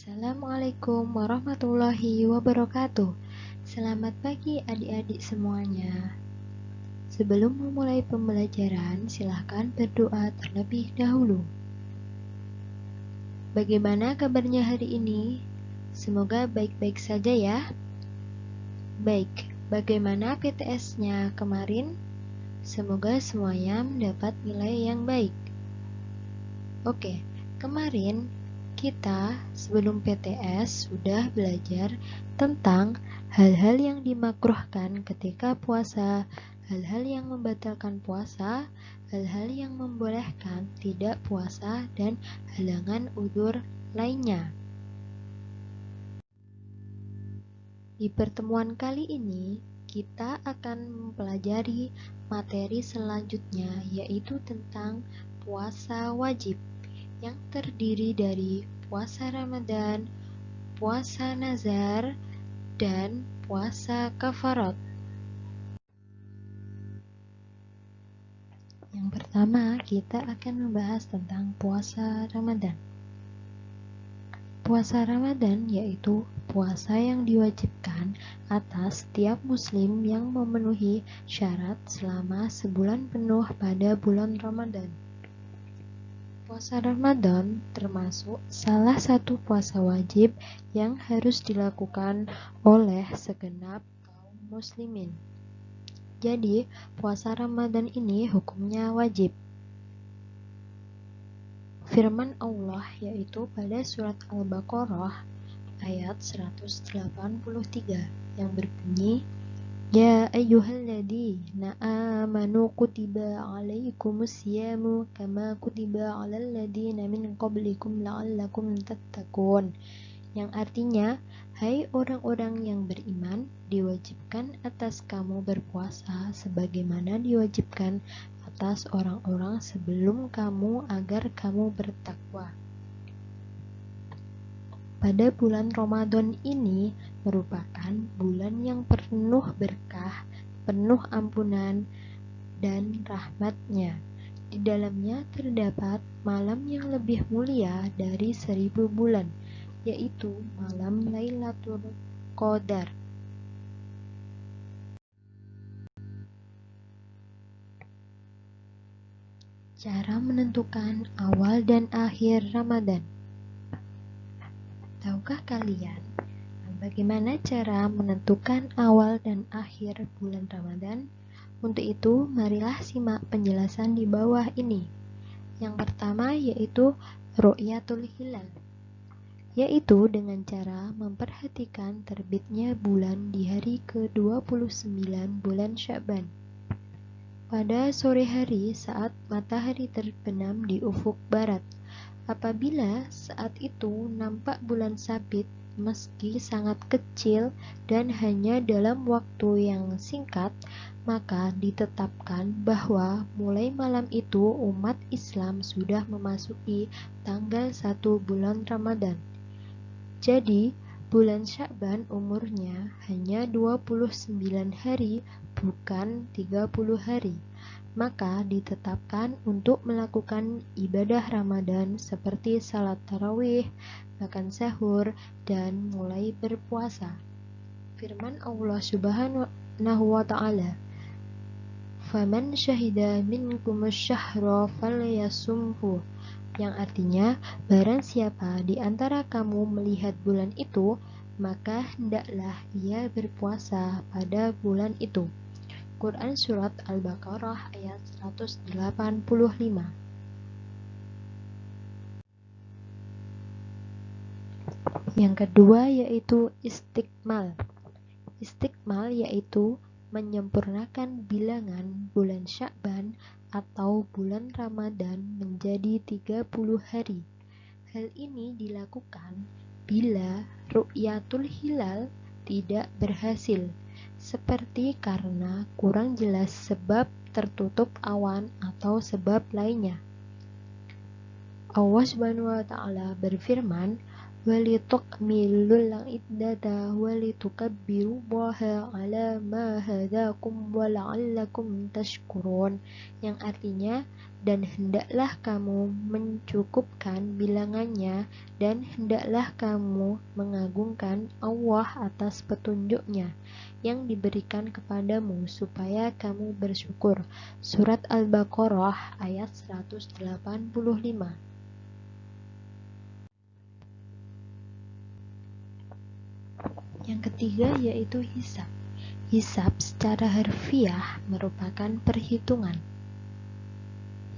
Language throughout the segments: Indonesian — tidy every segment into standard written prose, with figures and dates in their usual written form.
Assalamualaikum warahmatullahi wabarakatuh. Selamat pagi adik-adik semuanya. Sebelum memulai pembelajaran, silahkan berdoa terlebih dahulu. Bagaimana kabarnya hari ini? Semoga baik-baik saja ya. Baik, bagaimana PTS-nya kemarin? Semoga semuanya mendapat nilai yang baik. Oke, kemarin kita sebelum PTS sudah belajar tentang hal-hal yang dimakruhkan ketika puasa, hal-hal yang membatalkan puasa, hal-hal yang membolehkan tidak puasa, dan halangan udzur lainnya. Di pertemuan kali ini, kita akan mempelajari materi selanjutnya, yaitu tentang puasa wajib, yang terdiri dari puasa Ramadan, puasa nazar, dan puasa kafarat. Yang pertama, kita akan membahas tentang puasa Ramadan. Puasa Ramadan yaitu puasa yang diwajibkan atas setiap muslim yang memenuhi syarat selama sebulan penuh pada bulan Ramadan. Puasa Ramadan termasuk salah satu puasa wajib yang harus dilakukan oleh segenap kaum muslimin. Jadi, puasa Ramadan ini hukumnya wajib. Firman Allah yaitu pada surat Al-Baqarah ayat 183 yang berbunyi, Ya ayyuhalladzina amanu kutiba alaikumus siyamu kama kutiba alal ladzina min qablikum la'allakum tattaqun. Yang artinya, hai orang-orang yang beriman, diwajibkan atas kamu berpuasa sebagaimana diwajibkan atas orang-orang sebelum kamu agar kamu bertakwa. Pada bulan Ramadan ini merupakan bulan yang penuh berkah, penuh ampunan, dan rahmatnya. Di dalamnya terdapat malam yang lebih mulia dari 1000 bulan, yaitu malam Lailatul Qadar. Cara menentukan awal dan akhir Ramadan. Tahukah kalian bagaimana cara menentukan awal dan akhir bulan Ramadan? Untuk itu, marilah simak penjelasan di bawah ini. Yang pertama yaitu ru'yatul hilal, yaitu dengan cara memperhatikan terbitnya bulan di hari ke-29 bulan Sya'ban. Pada sore hari saat matahari terbenam di ufuk barat. Apabila saat itu nampak bulan sabit meski sangat kecil dan hanya dalam waktu yang singkat, maka ditetapkan bahwa mulai malam itu umat Islam sudah memasuki tanggal 1 bulan Ramadan. Jadi, bulan Sya'ban umurnya hanya 29 hari, bukan 30 hari. Maka ditetapkan untuk melakukan ibadah Ramadan seperti salat tarawih, makan sahur, dan mulai berpuasa. Firman Allah Subhanahu wa ta'ala, "Faman syahida minkumus syahra falyasumhu," yang artinya, barang siapa di antara kamu melihat bulan itu, maka hendaklah ia berpuasa pada bulan itu. Quran Surat Al-Baqarah ayat 185. Yang kedua yaitu istiqmal. Istiqmal yaitu menyempurnakan bilangan bulan Sya'ban atau bulan Ramadan menjadi 30 hari. Hal ini dilakukan bila ru'yatul hilal tidak berhasil, seperti karena kurang jelas sebab tertutup awan atau sebab lainnya. Allah Subhanahu wa ta'ala berfirman, walitukmilul iddata walitukabbirullaha ala ma hadakum wala'allakum tashkurun, yang artinya, dan hendaklah kamu mencukupkan bilangannya dan hendaklah kamu mengagungkan Allah atas petunjuknya yang diberikan kepadamu supaya kamu bersyukur. Surat Al-Baqarah ayat 185. Yang ketiga yaitu hisab. Hisab secara harfiah merupakan perhitungan.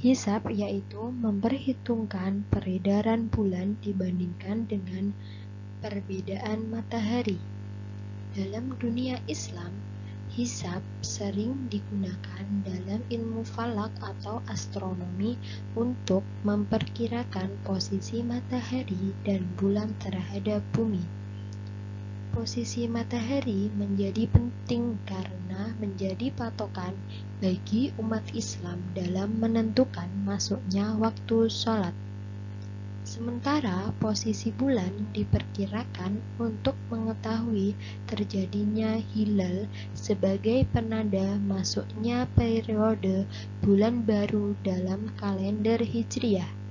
Hisab yaitu memperhitungkan peredaran bulan dibandingkan dengan perbedaan matahari. Dalam dunia Islam, hisab sering digunakan dalam ilmu falak atau astronomi untuk memperkirakan posisi matahari dan bulan terhadap bumi. Posisi matahari menjadi penting karena menjadi patokan bagi umat Islam dalam menentukan masuknya waktu sholat. Sementara posisi bulan diperkirakan untuk mengetahui terjadinya hilal sebagai penanda masuknya periode bulan baru dalam kalender Hijriah.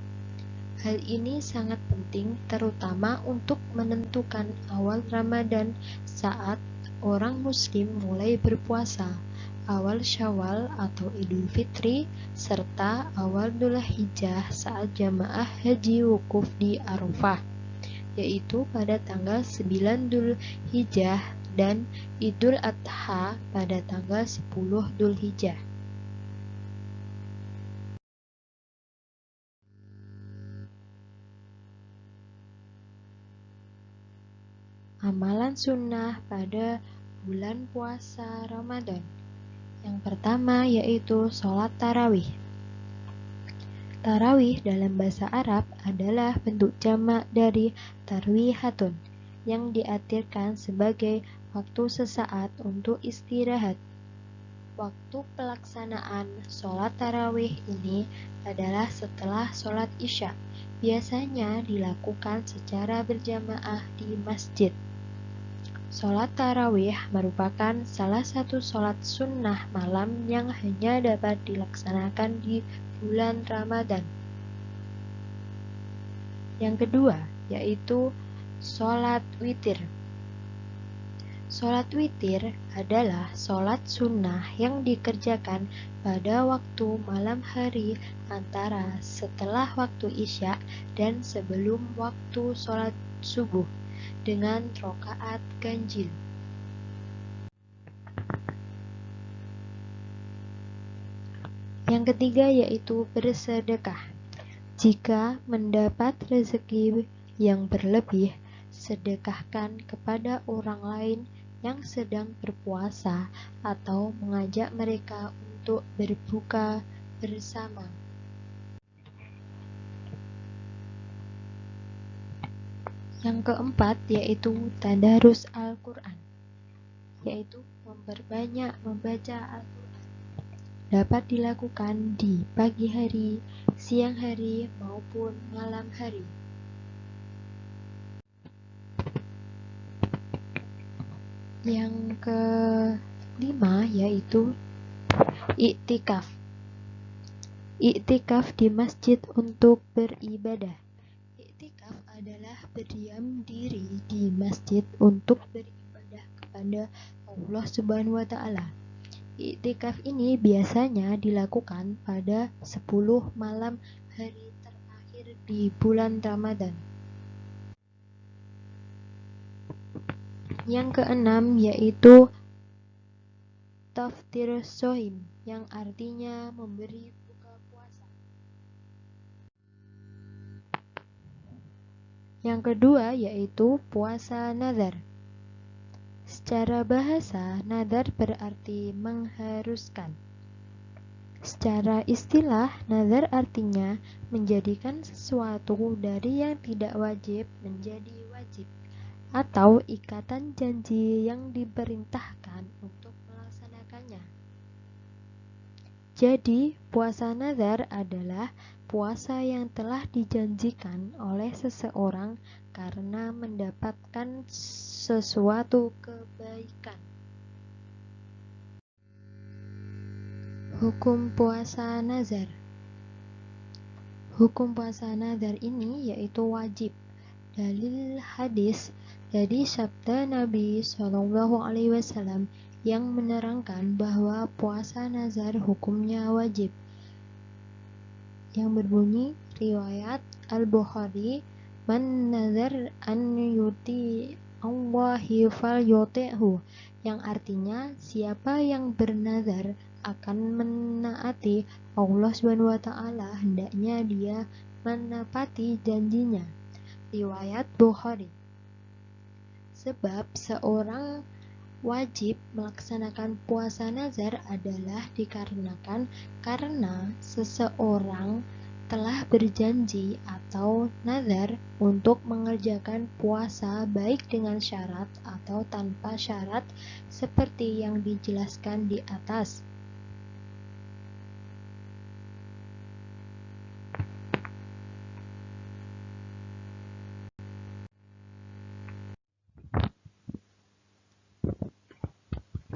Hal ini sangat penting terutama untuk menentukan awal Ramadan saat orang muslim mulai berpuasa, awal Syawal atau Idul Fitri, serta awal Dzulhijjah saat jamaah haji wukuf di Arafah, yaitu pada tanggal 9 Dzulhijjah dan Idul Adha pada tanggal 10 Dzulhijjah. Amalan sunnah pada bulan puasa Ramadan. Yang pertama yaitu sholat tarawih. Tarawih dalam bahasa Arab adalah bentuk jamak dari tarwihatun yang diartikan sebagai waktu sesaat untuk istirahat. Waktu pelaksanaan sholat tarawih ini adalah setelah sholat isya, biasanya dilakukan secara berjamaah di masjid. Sholat tarawih merupakan salah satu sholat sunnah malam yang hanya dapat dilaksanakan di bulan Ramadan. Yang kedua yaitu sholat witir. Sholat witir adalah sholat sunnah yang dikerjakan pada waktu malam hari antara setelah waktu isya dan sebelum waktu sholat subuh dengan rakaat ganjil. Yang ketiga yaitu bersedekah. Jika mendapat rezeki yang berlebih, sedekahkan kepada orang lain yang sedang berpuasa atau mengajak mereka untuk berbuka bersama. Yang keempat yaitu tadarus Al-Quran, yaitu memperbanyak membaca Al-Quran. Dapat dilakukan di pagi hari, siang hari, maupun malam hari. Yang kelima yaitu iktikaf. Iktikaf di masjid untuk beribadah. Iktikaf adalah berdiam diri di masjid untuk beribadah kepada Allah Subhanahu wa Ta'ala. Iktikaf ini biasanya dilakukan pada 10 malam hari terakhir di bulan Ramadan. Yang keenam yaitu taftir shohim, yang artinya memberi buka puasa. Yang kedua yaitu puasa nazar. Secara bahasa, nazar berarti mengharuskan. Secara istilah, nazar artinya menjadikan sesuatu dari yang tidak wajib menjadi wajib, atau ikatan janji yang diperintahkan untuk melaksanakannya. Jadi, puasa nazar adalah puasa yang telah dijanjikan oleh seseorang karena mendapatkan sesuatu kebaikan. Hukum puasa nazar. Hukum puasa nazar ini yaitu wajib. Dalil hadis dari sabda Nabi SAW yang menerangkan bahwa puasa nazar hukumnya wajib, yang berbunyi riwayat Al-Bukhari, man nazar an yuti Allahi fal yuti'hu, yang artinya siapa yang bernazar akan menaati Allah SWT, hendaknya dia menepati janjinya. Riwayat Bukhari. Sebab seorang wajib melaksanakan puasa nazar adalah dikarenakan karena seseorang telah berjanji atau nazar untuk mengerjakan puasa baik dengan syarat atau tanpa syarat seperti yang dijelaskan di atas.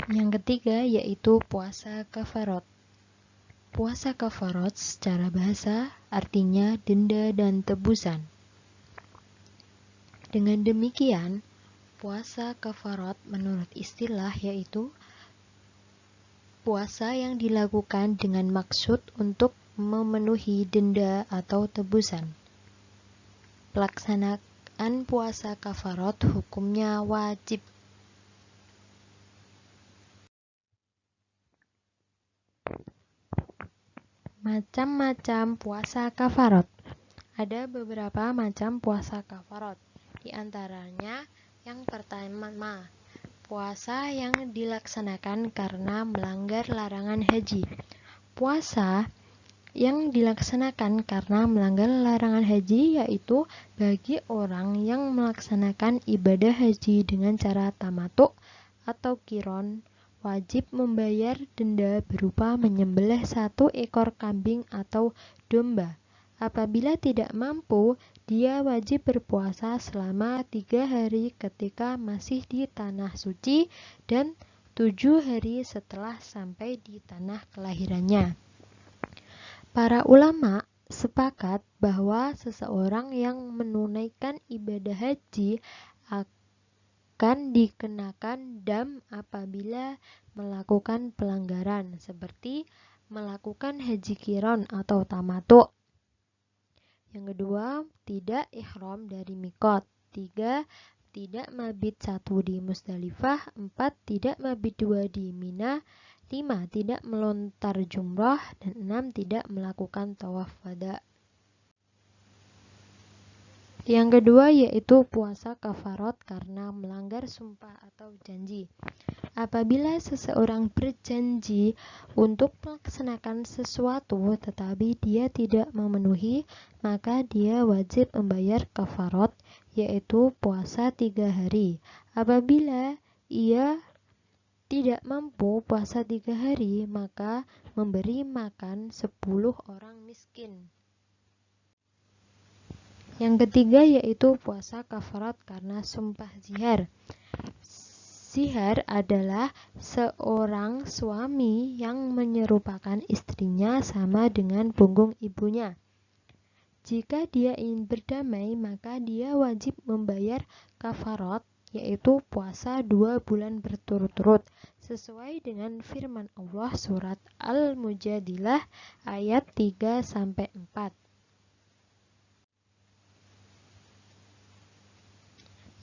Yang ketiga yaitu puasa kafarat. Puasa kafarat secara bahasa artinya denda dan tebusan. Dengan demikian, puasa kafarat menurut istilah yaitu puasa yang dilakukan dengan maksud untuk memenuhi denda atau tebusan. Pelaksanaan puasa kafarat hukumnya wajib. Macam-macam puasa kafarat. Ada beberapa macam puasa kafarat. Di antaranya yang pertama, puasa yang dilaksanakan karena melanggar larangan haji. Puasa yang dilaksanakan karena melanggar larangan haji yaitu bagi orang yang melaksanakan ibadah haji dengan cara tamattu atau qiron, wajib membayar denda berupa menyembelih 1 ekor kambing atau domba. Apabila tidak mampu, dia wajib berpuasa selama 3 hari ketika masih di tanah suci dan 7 hari setelah sampai di tanah kelahirannya. Para ulama sepakat bahwa seseorang yang menunaikan ibadah haji akan dikenakan dam apabila melakukan pelanggaran seperti melakukan haji qiron atau tamattu. Yang kedua, tidak ihram dari miqat. 3, tidak mabit 1 di Musdalifah. 4, tidak mabit 2 di Mina. 5, tidak melontar jumrah. Dan 6, tidak melakukan tawaf wada. Yang kedua yaitu puasa kafarat karena melanggar sumpah atau janji. Apabila seseorang berjanji untuk melaksanakan sesuatu tetapi dia tidak memenuhi, maka dia wajib membayar kafarat, yaitu puasa 3 hari. Apabila ia tidak mampu puasa 3 hari, maka memberi makan 10 orang miskin. Yang ketiga yaitu puasa kafarat karena sumpah zihar. Zihar adalah seorang suami yang menyerupakan istrinya sama dengan punggung ibunya. Jika dia ingin berdamai, maka dia wajib membayar kafarat, yaitu puasa 2 bulan berturut-turut, sesuai dengan firman Allah surat Al-Mujadilah ayat 3-4.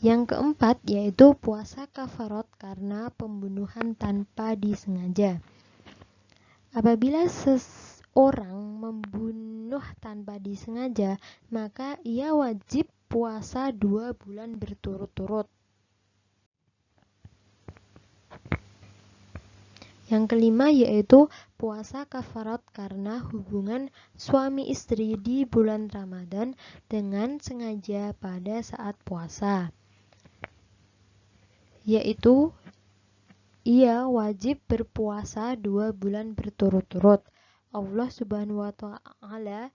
Yang keempat yaitu puasa kafarat karena pembunuhan tanpa disengaja. Apabila seseorang membunuh tanpa disengaja, maka ia wajib puasa 2 bulan berturut-turut. Yang kelima yaitu puasa kafarat karena hubungan suami istri di bulan Ramadan dengan sengaja pada saat puasa, yaitu ia wajib berpuasa 2 bulan berturut-turut. Allah Subhanahu wa ta'ala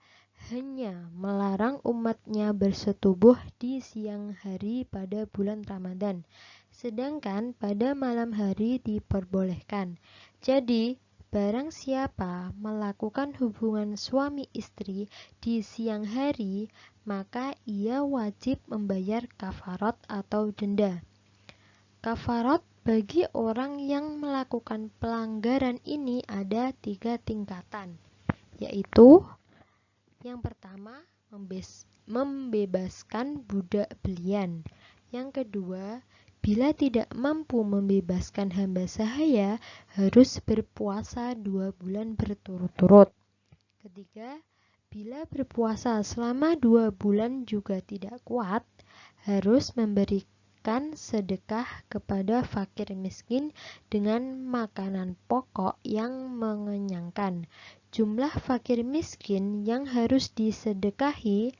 hanya melarang umatnya bersetubuh di siang hari pada bulan Ramadan, sedangkan pada malam hari diperbolehkan. Jadi, barang siapa melakukan hubungan suami istri di siang hari, maka ia wajib membayar kafarat atau denda. Kafarat bagi orang yang melakukan pelanggaran ini ada 3 tingkatan, yaitu yang pertama, membebaskan budak belian. Yang kedua, bila tidak mampu membebaskan hamba sahaya, harus berpuasa 2 bulan berturut-turut. Ketiga, bila berpuasa selama 2 bulan juga tidak kuat, harus memberikan sedekah kepada fakir miskin dengan makanan pokok yang mengenyangkan. Jumlah fakir miskin yang harus disedekahi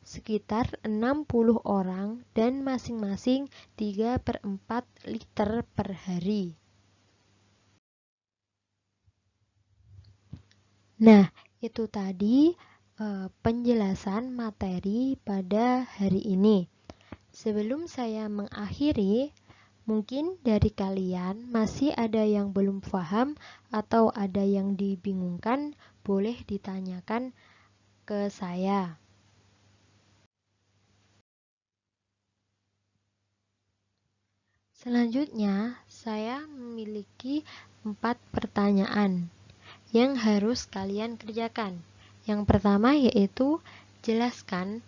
sekitar 60 orang dan masing-masing 3/4 liter per hari. Nah, itu tadi penjelasan materi pada hari ini. Sebelum saya mengakhiri, mungkin dari kalian masih ada yang belum paham atau ada yang dibingungkan, boleh ditanyakan ke saya. Selanjutnya, saya memiliki 4 pertanyaan yang harus kalian kerjakan. Yang pertama yaitu jelaskan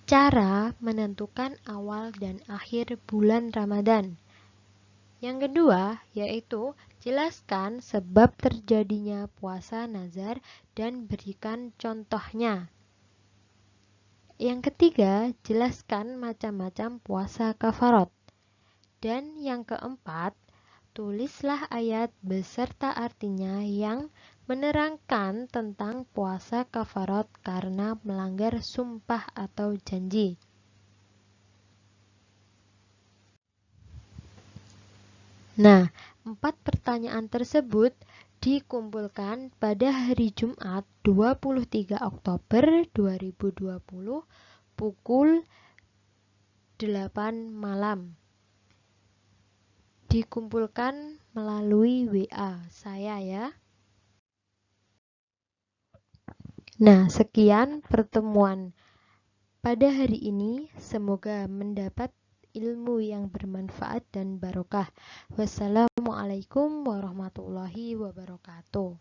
cara menentukan awal dan akhir bulan Ramadan. Yang kedua yaitu jelaskan sebab terjadinya puasa nazar dan berikan contohnya. Yang ketiga, jelaskan macam-macam puasa kafarat. Dan yang keempat, tulislah ayat beserta artinya yang menerangkan tentang puasa kafarat karena melanggar sumpah atau janji. Nah, 4 pertanyaan tersebut dikumpulkan pada hari Jumat 23 Oktober 2020 pukul 8 malam. Dikumpulkan melalui WA saya ya. Nah, sekian pertemuan pada hari ini. Semoga mendapat ilmu yang bermanfaat dan barokah. Wassalamualaikum warahmatullahi wabarakatuh.